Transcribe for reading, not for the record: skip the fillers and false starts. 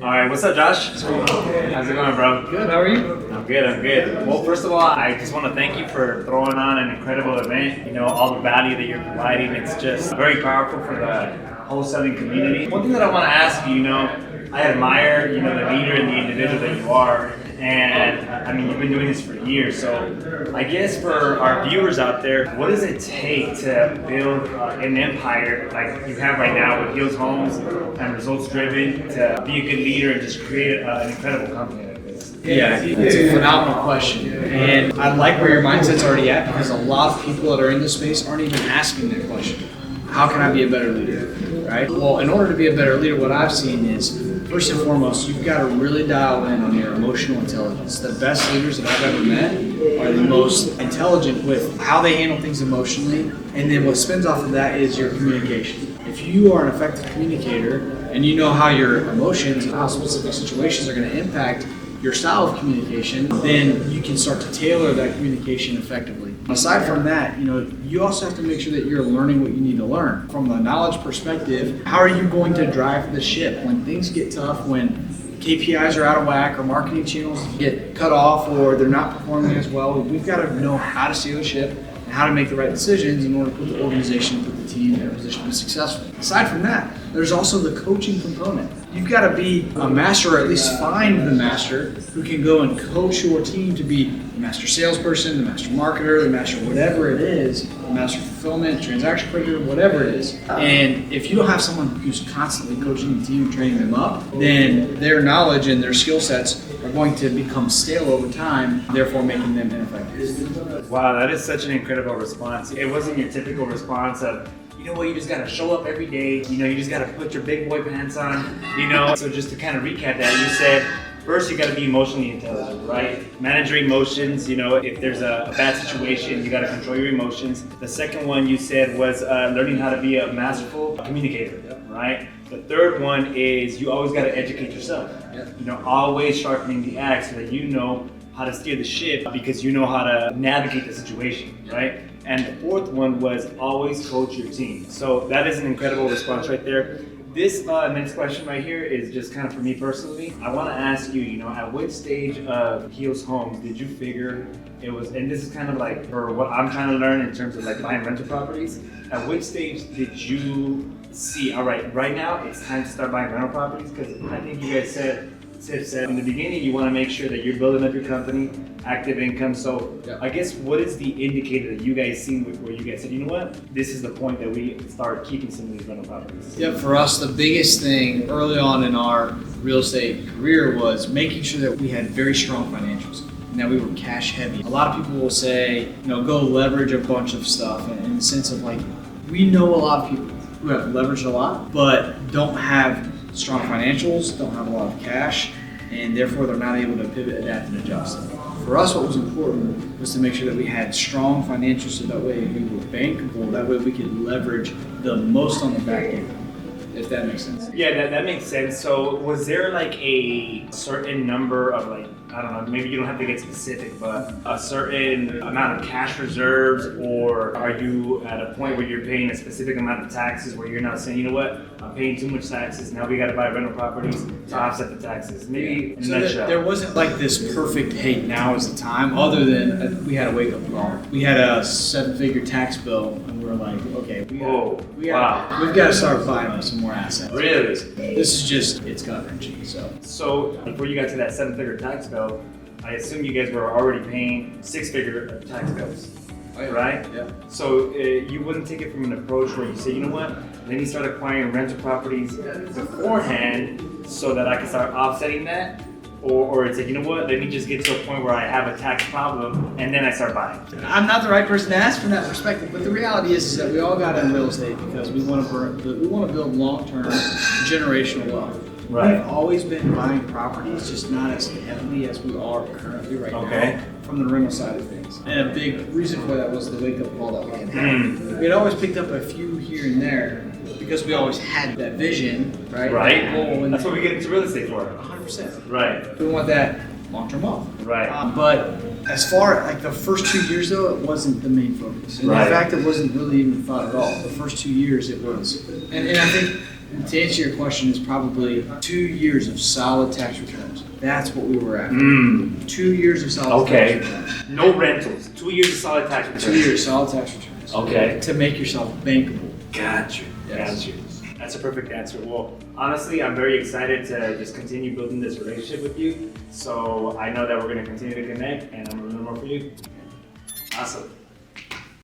All right, what's up, Josh? How's it going, bro? Good, how are you? I'm good. Well, first of all, I just want to thank you for throwing on an incredible event. You know, all the value that you're providing, it's just very powerful for the wholesaling community. One thing that I want to ask you, I admire, the leader and the individual that you are. And I mean, you've been doing this for years. So I guess for our viewers out there, what does it take to build an empire like you have right now with Heels Homes and Results Driven to be a good leader and just create an incredible company like this? Yeah, it's a phenomenal question. And I like where your mindset's already at because a lot of people that are in this space aren't even asking that question. How can I be a better leader, right? Well, in order to be a better leader, what I've seen is, first and foremost, you've got to really dial in on your emotional intelligence. The best leaders that I've ever met are the most intelligent with how they handle things emotionally. And then what spins off of that is your communication. If you are an effective communicator and you know how your emotions and how specific situations are going to impact your style of communication, then you can start to tailor that communication effectively. Aside from that, you also have to make sure that you're learning what you need to learn. From a knowledge perspective, how are you going to drive the ship when things get tough, when KPIs are out of whack or marketing channels get cut off or they're not performing as well? We've got to know how to steer the ship and how to make the right decisions in order to put the organization, put the team in a position to be successful. Aside from that, there's also the coaching component. You've got to be a master, or at least find the master who can go and coach your team to be the master salesperson, the master marketer, the master whatever it is, the master fulfillment, transaction coordinator, whatever it is. And if you don't have someone who's constantly coaching the team and training them up, then their knowledge and their skill sets are going to become stale over time, therefore making them ineffective. Wow, that is such an incredible response. It wasn't your typical response of, you just gotta show up every day, you just gotta put your big boy pants on, So just to kind of recap that, you said, first you gotta be emotionally intelligent, right? Manage your emotions, if there's a bad situation, you gotta control your emotions. The second one you said was learning how to be a masterful communicator, right? The third one is you always gotta educate yourself. Always sharpening the axe so that you know how to steer the ship because you know how to navigate the situation, right? And the fourth one was always coach your team. So that is an incredible response right there. This next question right here is just kind of for me personally. I want to ask you, at what stage of Heels Homes did you figure it was, and this is kind of like for what I'm trying to learn in terms of like buying rental properties, at which stage did you see, all right now it's time to start buying rental properties? Because I think you guys said in the beginning you want to make sure that you're building up your company, active income. So I guess what is the indicator that you guys seen where you guys said, this is the point that we start keeping some of these rental properties? Yeah, for us, the biggest thing early on in our real estate career was making sure that we had very strong financials and that we were cash heavy. A lot of people will say, go leverage a bunch of stuff in the sense of like, we know a lot of people who have leveraged a lot, but don't have strong financials, don't have a lot of cash, and therefore they're not able to pivot, adapt, and adjust. For us, what was important was to make sure that we had strong financials so that way we were bankable, that way we could leverage the most on the back end, if that makes sense. Yeah, that makes sense. So was there like a certain number of like, I don't know, maybe you don't have to get specific, but a certain amount of cash reserves, or are you at a point where you're paying a specific amount of taxes where you're not saying, I'm paying too much taxes, now we gotta buy rental properties to offset the taxes? Maybe in a nutshell. There wasn't like this perfect, hey, now is the time, other than we had a wake up call. We had a 7-figure tax bill, and we were like, okay, we've got to start buying some more assets. Really? This is just, it's gut-wrenching. So before you got to that 7-figure tax bill, I assume you guys were already paying 6-figure tax bills, right? Yeah. So you wouldn't take it from an approach where you say, let me start acquiring rental properties beforehand so that I can start offsetting that? Or it's like, let me just get to a point where I have a tax problem and then I start buying. I'm not the right person to ask from that perspective, but the reality is that we all got in real estate because we want to build long-term generational wealth. Right. We've always been buying properties, just not as heavily as we are currently right now from the rental side of things. And a big reason for that was the wake-up call that we had. We had always picked up a few here and there because we always had that vision, right? Right. That's what we get into real estate for. 100%. Right. We want that long-term wealth. Right. But as far as the first 2 years though, it wasn't the main focus. And in fact, it wasn't really even thought at all. The first 2 years it was. And I think To answer your question, is probably 2 years of solid tax returns. That's what we were at. 2 years of solid tax returns. No rentals. 2 years of solid tax returns. 2 years solid tax returns. Okay. To make yourself bankable. Got you. Yes. Got you. That's a perfect answer. Well, honestly, I'm very excited to just continue building this relationship with you. So I know that we're going to continue to connect, and I'm going to learn more from you. Awesome.